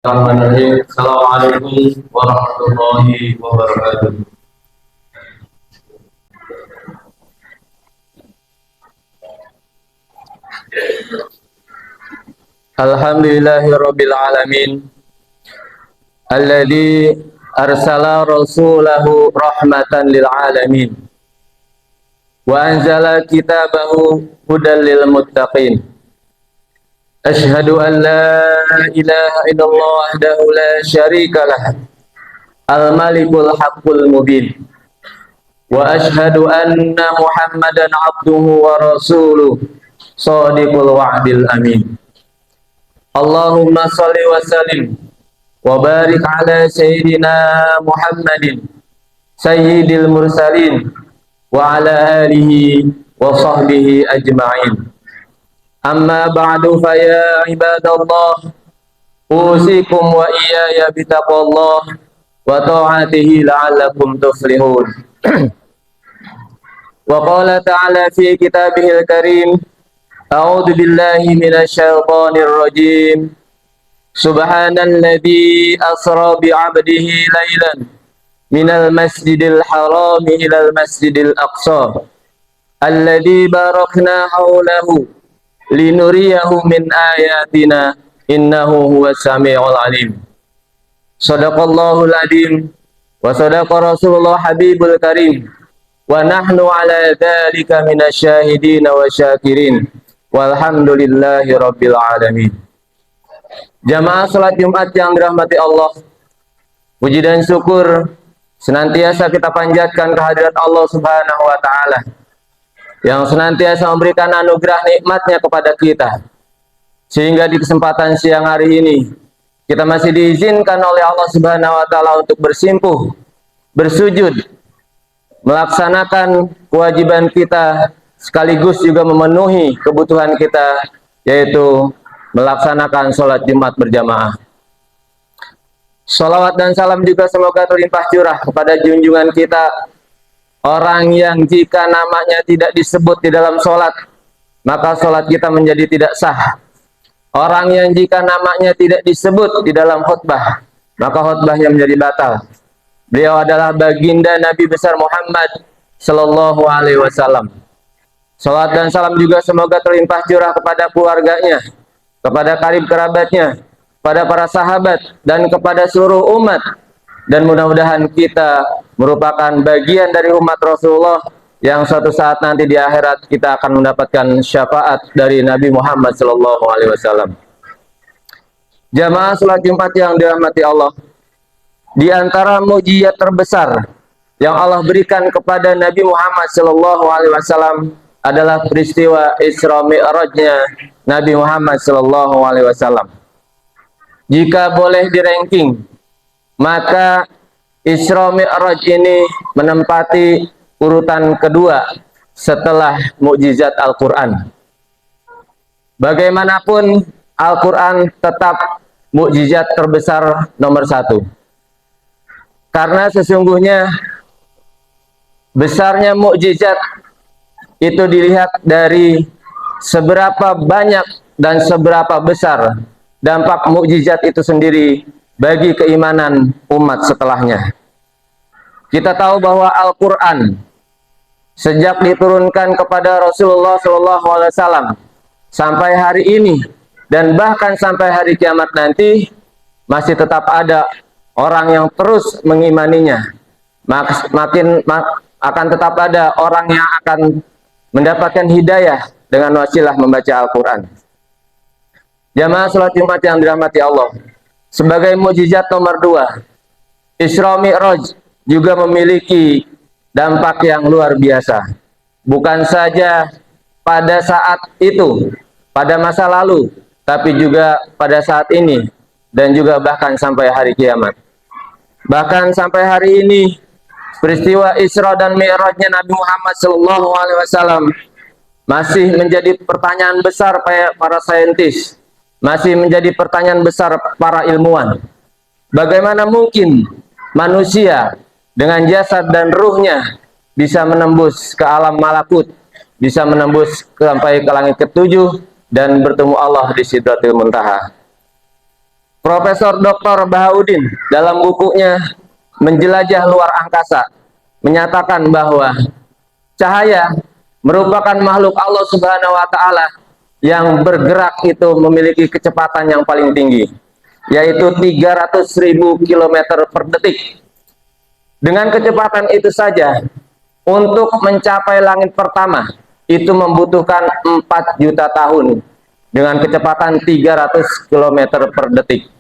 Bismillahirrahmanirrahim. Assalamualaikum warahmatullahi wabarakatuh. Alhamdulillahirabbil alamin. Alladzi arsala rasulahu rahmatan lil alamin. Wa anzala kitabahu hudal lil muttaqin. Asyhadu an la ilaha illallah wahdahu la syarika lah. Al-malikul haqqul mubin. Wa asyhadu anna Muhammadan abduhu wa rasuluh. Shadiqul wa'dil amin. Allahumma shalli wa sallim wa barik ala sayyidina Muhammadin sayyidil mursalin wa ala alihi wa sahbihi ajma'in. Amma ba'du fa ya ibadallah usikum wa iyaya bitaqwallah wa ta'atihi la'allakum tuflihun. Wa qala ta'ala fi kitabihil karim a'udzu billahi minasy syaithanir rajim. Subhanalladzi asra bi 'abdihi lailan minal masjidil haram ilal masjidil aqsa alladzi barakna haulahu linuriyahu min ayatina innahu huwas samiul alim. Shadaqallahul adim wa sadaqa rasulullah habibul karim wa nahnu ala dzalika minasyahidin wa syakirin walhamdulillahi rabbil alamin. Jamaah salat Jumat yang dirahmati Allah, puji dan syukur senantiasa kita panjatkan kehadirat Allah Subhanahu wa taala yang senantiasa memberikan anugerah nikmatnya kepada kita, sehingga di kesempatan siang hari ini kita masih diizinkan oleh Allah Subhanahu wa taala untuk bersimpuh, bersujud, melaksanakan kewajiban kita sekaligus juga memenuhi kebutuhan kita, yaitu melaksanakan sholat Jumat berjamaah. Sholawat dan salam juga semoga terlimpah curah kepada junjungan kita, orang yang jika namanya tidak disebut di dalam sholat, maka sholat kita menjadi tidak sah. Orang yang jika namanya tidak disebut di dalam khutbah, maka khutbahnya menjadi batal. Beliau adalah baginda Nabi besar Muhammad Sallallahu Alaihi Wasallam. Sholat dan salam juga semoga terlimpah curah kepada keluarganya, kepada karib kerabatnya, kepada para sahabat, dan kepada seluruh umat. Dan mudah-mudahan kita merupakan bagian dari umat Rasulullah yang suatu saat nanti di akhirat kita akan mendapatkan syafaat dari Nabi Muhammad SAW. Jamaah salat Jumat yang dirahmati Allah, di antara mukjizat terbesar yang Allah berikan kepada Nabi Muhammad SAW adalah peristiwa Isra Mi'rajnya Nabi Muhammad SAW. Jika boleh di-ranking, maka Isra Mi'raj ini menempati urutan kedua setelah mukjizat Al-Quran. Bagaimanapun, Al-Quran tetap mukjizat terbesar nomor satu. Karena sesungguhnya besarnya mukjizat itu dilihat dari seberapa banyak dan seberapa besar dampak mukjizat itu sendiri bagi keimanan umat setelahnya. Kita tahu bahwa Al-Quran sejak diturunkan kepada Rasulullah SAW sampai hari ini dan bahkan sampai hari kiamat nanti masih tetap ada orang yang terus mengimaninya. Akan tetap ada orang yang akan mendapatkan hidayah dengan wasilah membaca Al-Quran. Jamaah salat Jumat yang dirahmati Allah, sebagai mukjizat nomor dua, Isra Mi'raj juga memiliki dampak yang luar biasa. Bukan saja pada saat itu, pada masa lalu, tapi juga pada saat ini, dan juga bahkan sampai hari kiamat. Bahkan sampai hari ini, peristiwa Isra dan Mi'rajnya Nabi Muhammad SAW masih menjadi pertanyaan besar para saintis, masih menjadi pertanyaan besar para ilmuwan. Bagaimana mungkin manusia dengan jasad dan ruhnya bisa menembus ke alam malakut, bisa menembus sampai ke langit ketujuh dan bertemu Allah di Sidratul Muntaha? Profesor Dr. Bahaudin dalam bukunya Menjelajah Luar Angkasa menyatakan bahwa cahaya merupakan makhluk Allah Subhanahu wa taala yang bergerak itu memiliki kecepatan yang paling tinggi, yaitu 300.000 km per detik. Dengan kecepatan itu saja, untuk mencapai langit pertama itu membutuhkan 4 juta tahun dengan kecepatan 300 km per detik.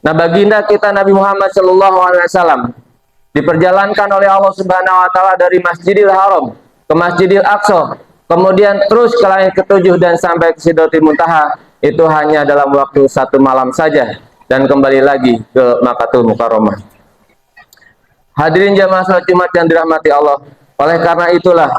Nah, baginda kita Nabi Muhammad SAW diperjalankan oleh Allah Subhanahu wa taala dari Masjidil Haram ke Masjidil Aqsa, kemudian terus ke langit ketujuh dan sampai ke Sidratul Muntaha, itu hanya dalam waktu 1 malam saja dan kembali lagi ke Makkatul Mukarramah. Hadirin jamaah salat Jumat yang dirahmati Allah, oleh karena itulah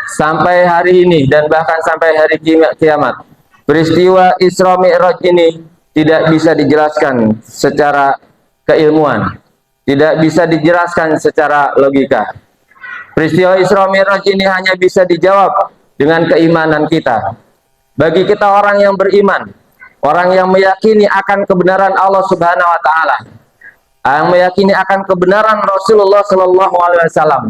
sampai hari ini dan bahkan sampai hari kiamat, peristiwa Isra Mi'raj ini tidak bisa dijelaskan secara keilmuan, tidak bisa dijelaskan secara logika. Peristiwa Isra Mi'raj ini hanya bisa dijawab dengan keimanan kita. Bagi kita orang yang beriman, orang yang meyakini akan kebenaran Allah Subhanahu wa taala, yang meyakini akan kebenaran Rasulullah Shallallahu alaihi wasallam,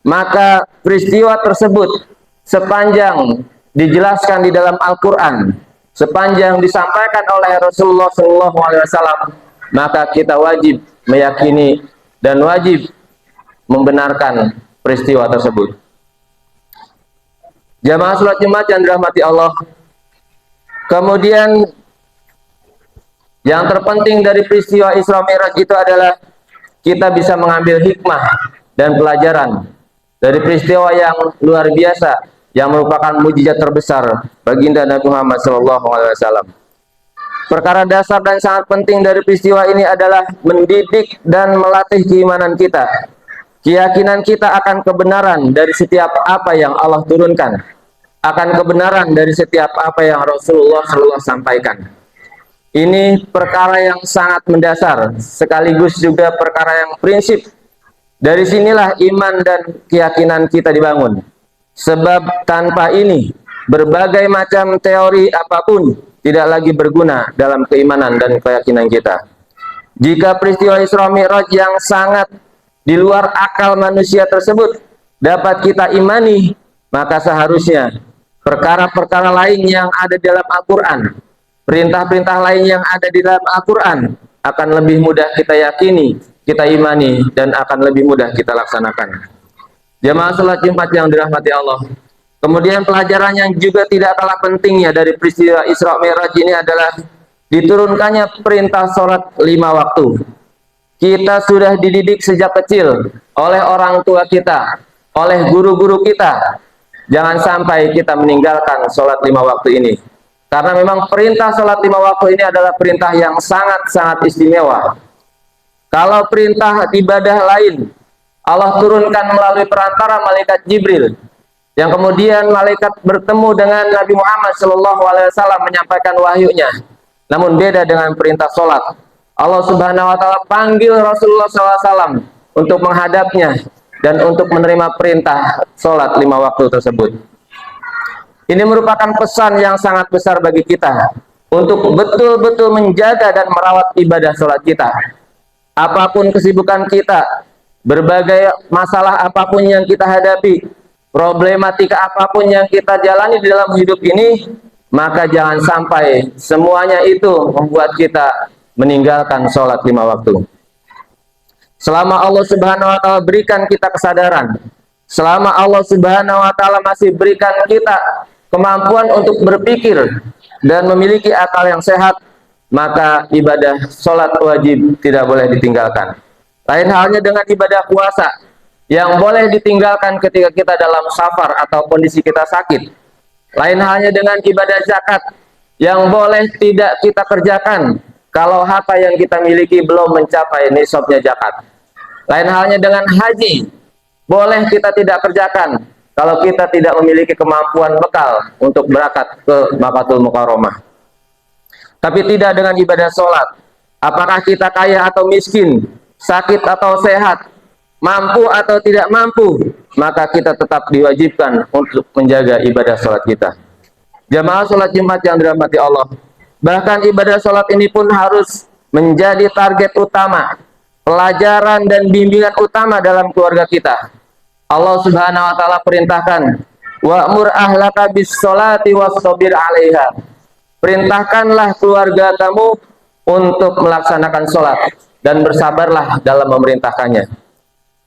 maka peristiwa tersebut sepanjang dijelaskan di dalam Al-Qur'an, sepanjang disampaikan oleh Rasulullah Shallallahu alaihi wasallam, maka kita wajib meyakini dan wajib membenarkan peristiwa tersebut. Jamaah salat Jumat yang dirahmati Allah, kemudian yang terpenting dari peristiwa Isra Mi'raj itu adalah kita bisa mengambil hikmah dan pelajaran dari peristiwa yang luar biasa yang merupakan mukjizat terbesar baginda Nabi Muhammad SAW. Perkara dasar dan sangat penting dari peristiwa ini adalah mendidik dan melatih keimanan kita, keyakinan kita akan kebenaran dari setiap apa yang Allah turunkan, akan kebenaran dari setiap apa yang Rasulullah SAW sampaikan. Ini perkara yang sangat mendasar, sekaligus juga perkara yang prinsip. Dari sinilah iman dan keyakinan kita dibangun. Sebab tanpa ini, berbagai macam teori apapun tidak lagi berguna dalam keimanan dan keyakinan kita. Jika peristiwa Isra Mi'raj yang sangat di luar akal manusia tersebut dapat kita imani, maka seharusnya perkara-perkara lain yang ada dalam Al-Quran, perintah-perintah lain yang ada di dalam Al-Quran akan lebih mudah kita yakini, kita imani, dan akan lebih mudah kita laksanakan. Jamaah salat Jumat yang dirahmati Allah, kemudian pelajaran yang juga tidak kalah pentingnya dari peristiwa Isra Mi'raj ini adalah diturunkannya perintah sholat 5 waktu. Kita sudah dididik sejak kecil oleh orang tua kita, oleh guru-guru kita, jangan sampai kita meninggalkan sholat 5 waktu ini. Karena memang perintah sholat 5 waktu ini adalah perintah yang sangat-sangat istimewa. Kalau perintah ibadah lain Allah turunkan melalui perantara malaikat Jibril, yang kemudian malaikat bertemu dengan Nabi Muhammad SAW menyampaikan wahyunya. Namun beda dengan perintah sholat. Allah Subhanahu wa taala panggil Rasulullah SAW untuk menghadapnya dan untuk menerima perintah sholat 5 waktu tersebut. Ini merupakan pesan yang sangat besar bagi kita untuk betul-betul menjaga dan merawat ibadah sholat kita. Apapun kesibukan kita, berbagai masalah apapun yang kita hadapi, problematika apapun yang kita jalani di dalam hidup ini, maka jangan sampai semuanya itu membuat kita meninggalkan sholat 5 waktu. Selama Allah Subhanahu wa taala berikan kita kesadaran, selama Allah Subhanahu wa taala masih berikan kita kemampuan untuk berpikir dan memiliki akal yang sehat, maka ibadah sholat wajib tidak boleh ditinggalkan. Lain halnya dengan ibadah puasa yang boleh ditinggalkan ketika kita dalam safar atau kondisi kita sakit. Lain halnya dengan ibadah zakat yang boleh tidak kita kerjakan kalau harta yang kita miliki belum mencapai nisabnya zakat. Lain halnya dengan haji, boleh kita tidak kerjakan kalau kita tidak memiliki kemampuan bekal untuk berangkat ke Makkatul Mukarramah. Tapi tidak dengan ibadah sholat. Apakah kita kaya atau miskin, sakit atau sehat, mampu atau tidak mampu, maka kita tetap diwajibkan untuk menjaga ibadah sholat kita. Jamaah sholat Jumat yang dirahmati Allah, Bahkan ibadah sholat ini pun harus menjadi target utama, pelajaran dan bimbingan utama dalam keluarga kita. Allah Subhanahu wa taala perintahkan, wa'mur ahlaka bis sholati wastabir 'alaiha. Perintahkanlah keluarga kamu untuk melaksanakan sholat dan bersabarlah dalam memerintahkannya.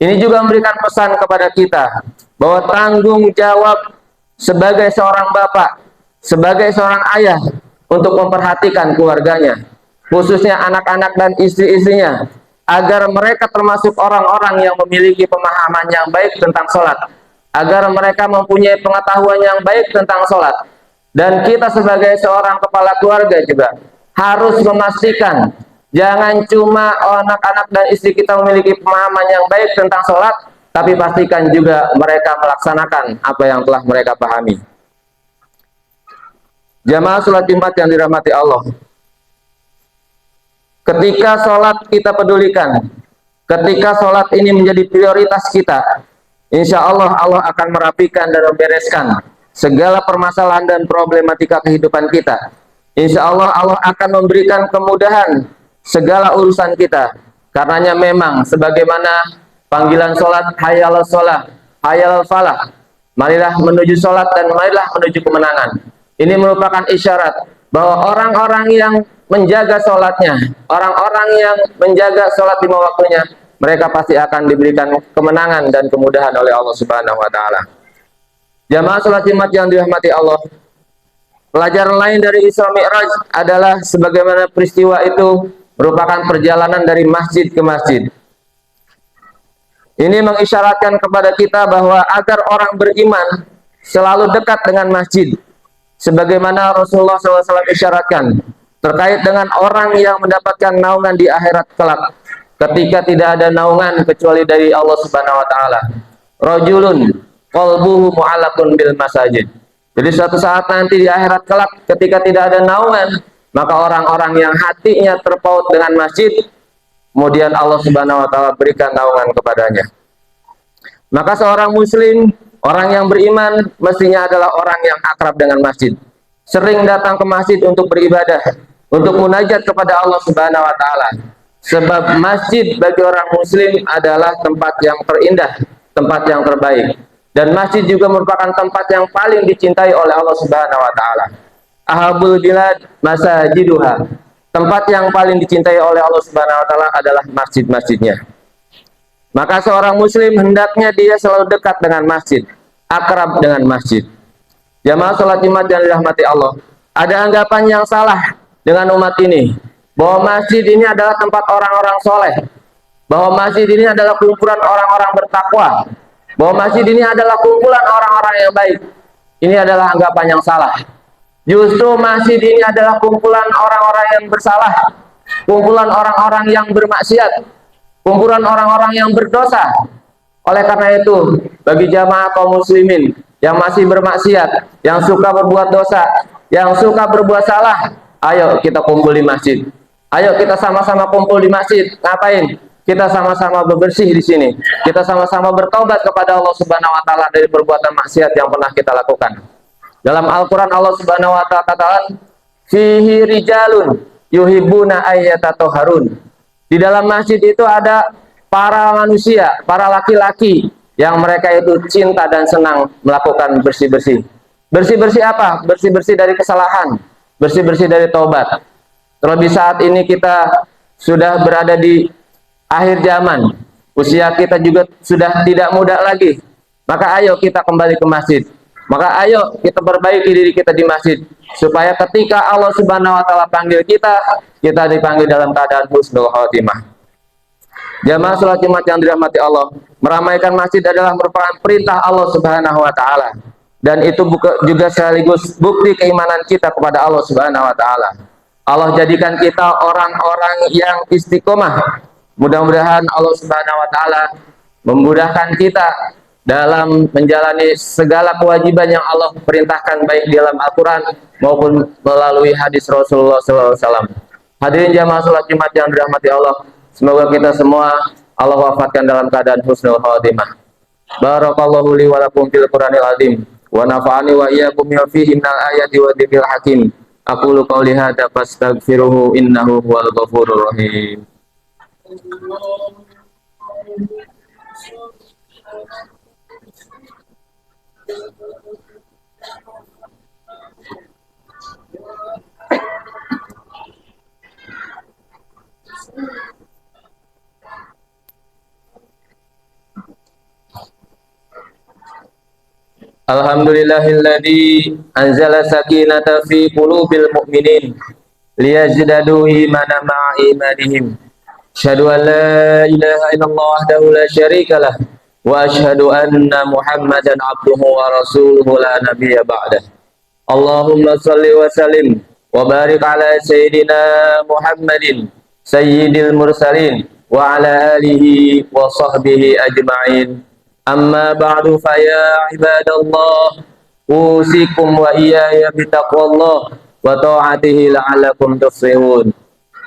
Ini juga memberikan pesan kepada kita bahwa tanggung jawab sebagai seorang bapak, sebagai seorang ayah untuk memperhatikan keluarganya, khususnya anak-anak dan istri-istrinya, agar mereka termasuk orang-orang yang memiliki pemahaman yang baik tentang sholat, agar mereka mempunyai pengetahuan yang baik tentang sholat. Dan kita sebagai seorang kepala keluarga juga harus memastikan jangan cuma anak-anak dan istri kita memiliki pemahaman yang baik tentang sholat, tapi pastikan juga mereka melaksanakan apa yang telah mereka pahami. Jamaah sholat Jumat yang dirahmati Allah, ketika sholat kita pedulikan, ketika sholat ini menjadi prioritas kita, insya Allah Allah akan merapikan dan membereskan segala permasalahan dan problematika kehidupan kita. Insya Allah Allah akan memberikan kemudahan segala urusan kita. Karenanya memang sebagaimana panggilan sholat, hayal sholat, hayal falah, marilah menuju sholat dan marilah menuju kemenangan. Ini merupakan isyarat bahwa orang-orang yang menjaga sholatnya, orang-orang yang menjaga sholat lima waktunya, mereka pasti akan diberikan kemenangan dan kemudahan oleh Allah Subhanahu wa taala. Jamaah sholat Jumat yang dirahmati Allah, pelajaran lain dari Isra Mi'raj adalah sebagaimana peristiwa itu merupakan perjalanan dari masjid ke masjid. Ini mengisyaratkan kepada kita bahwa agar orang beriman selalu dekat dengan masjid, sebagaimana Rasulullah SAW isyaratkan terkait dengan orang yang mendapatkan naungan di akhirat kelak, ketika tidak ada naungan kecuali dari Allah Subhanahu wa taala. Rajulun qalbuhu mu'allaqun bil masajid. Jadi suatu saat nanti di akhirat kelak ketika tidak ada naungan, maka orang-orang yang hatinya terpaut dengan masjid, kemudian Allah Subhanahu wa taala berikan naungan kepadanya. Maka seorang muslim, orang yang beriman mestinya adalah orang yang akrab dengan masjid. Sering datang ke masjid untuk beribadah, untuk munajat kepada Allah Subhanahu wa taala. Sebab masjid bagi orang muslim adalah tempat yang terindah, tempat yang terbaik. Dan masjid juga merupakan tempat yang paling dicintai oleh Allah Subhanahu wa taala. Ahabul bilad masajiduha. Tempat yang paling dicintai oleh Allah Subhanahu wa taala adalah masjid-masjidnya. Maka seorang muslim hendaknya dia selalu dekat dengan masjid, akrab dengan masjid. Jamaah sholat Jumat yang dirahmati Allah, ada anggapan yang salah dengan umat ini bahwa masjid ini adalah tempat orang-orang soleh, bahwa masjid ini adalah kumpulan orang-orang bertakwa, bahwa masjid ini adalah kumpulan orang-orang yang baik. Ini adalah anggapan yang salah. Justru masjid ini adalah kumpulan orang-orang yang bersalah, kumpulan orang-orang yang bermaksiat, kumpulan orang-orang yang berdosa. Oleh karena itu, bagi jamaah kaum muslimin yang masih bermaksiat, yang suka berbuat dosa, yang suka berbuat salah, ayo kita kumpul di masjid. Ayo kita sama-sama kumpul di masjid. Ngapain? Kita sama-sama bebersih di sini. Kita sama-sama bertobat kepada Allah Subhanahu wa taala dari perbuatan maksiat yang pernah kita lakukan. Dalam Al-Qur'an Allah Subhanahu wa taala katakan, "Fihi rijalun yuhibbuna ayyatatoharun." Di dalam masjid itu ada para manusia, para laki-laki yang mereka itu cinta dan senang melakukan bersih-bersih. Bersih-bersih apa? Bersih-bersih dari kesalahan, bersih-bersih dari taubat. Terlebih saat ini kita sudah berada di akhir zaman, usia kita juga sudah tidak muda lagi. Maka ayo kita kembali ke masjid. Maka ayo kita perbaiki diri kita di masjid, supaya ketika Allah Subhanahu wa taala panggil kita, kita dipanggil dalam keadaan husnul khotimah. Jamaah sholat Jumat yang dirahmati Allah, meramaikan masjid adalah merupakan perintah Allah Subhanahu wa taala, dan itu juga sekaligus bukti keimanan kita kepada Allah Subhanahu wa taala. Allah jadikan kita orang-orang yang istiqomah. Mudah-mudahan Allah Subhanahu wa taala memudahkan kita dalam menjalani segala kewajiban yang Allah perintahkan, baik di dalam Al-Quran maupun melalui hadis Rasulullah SAW. Hadirin jamaah sholat Jumat yang dirahmati Allah, semoga kita semua Allah wafatkan dalam keadaan husnul khotimah. Barakallahu li wa lakum fil Qur'anil azim, wa nafa'ani wa iyyakum bima fihi minal ayati wa dzikril hakim. Aqulu qawli hadza fastaghfiruhu innahu huwal ghafurur rahim. Alhamdulillahilladzi anzala sakinata fi qulubil mu'minin liyazdadu imanan ma'a imanihim. Asyhadu an la ilaha illallah wahdahu la syarikalah wa asyhadu anna Muhammadan abduhu wa rasuluhu la nabiyya ba'dah. Allahumma salli wa sallim wa barik ala sayyidina Muhammadin sayyidil mursalin wa ala alihi wa sahbihi ajma'in. Amma ba'du fa ya ibadallah usikum wa iyaya bitaqwallah wa ta'atihi la'allakum tuflihun.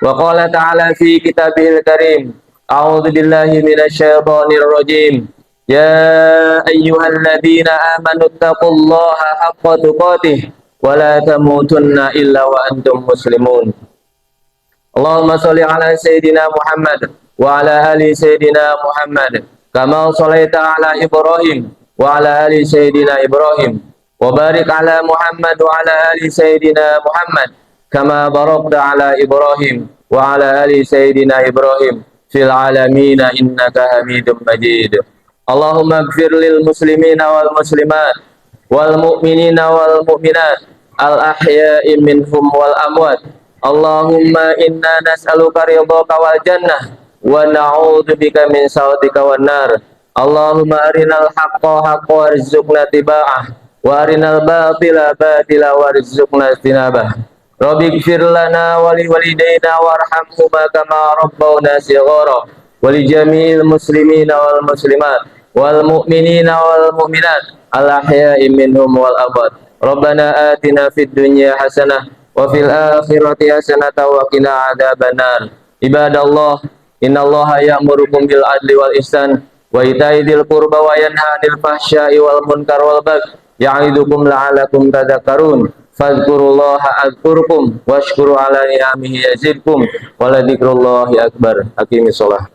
Wa qala ta'ala fi kitabihil karim, a'udzu billahi minasyaitonir rajim. Ya ayyuhalladzina amanu taqullaha haqqa tuqatih wa la tamutunna illa wa antum muslimun. Allahumma sholli ala sayyidina Muhammad wa ala ali sayyidina Muhammad kama shallaita ala Ibrahim wa ala ali sayyidina Ibrahim wa barik ala Muhammad wa ala ali sayyidina Muhammad kama barakta ala Ibrahim wa ala ali sayyidina Ibrahim fil alamin innaka Hamidum Majid. Allahumma ighfir lil muslimina wal muslimat wal mu'minina wal mu'minat al ahya'i minhum wal amwat. Allahumma inna nas'aluka ridhaka wal jannah wa na'udzubika min sakhatika wan nar. Allahumma arinal haqqa haqqan warzuqna tiba'ah wa arinal batila batila warzuqna istinabah. Rabbi ighfir lana wa li walidayna warhamhuma kama rabbawna shighara wa li jami'il muslimina wal muslimat wal mu'minina wal mu'minat al ahya'i minhum wal amwat. Rabbana atina fid dunya hasanah wa fil akhirati hasanatan wa qina adzabannar. Ibadallah, innallaha ya'murukum bil adli wal ihsan wa ita'i dzil qurba wa yanha 'anil fahsya'i wal munkar wal baghi ya'idukum la'allakum tadhakkarun. Fadhkurullaha adzkurkum washkuru ala ni'amihi yazidkum wa la dzikrullahi akbar. Aqimis shalah.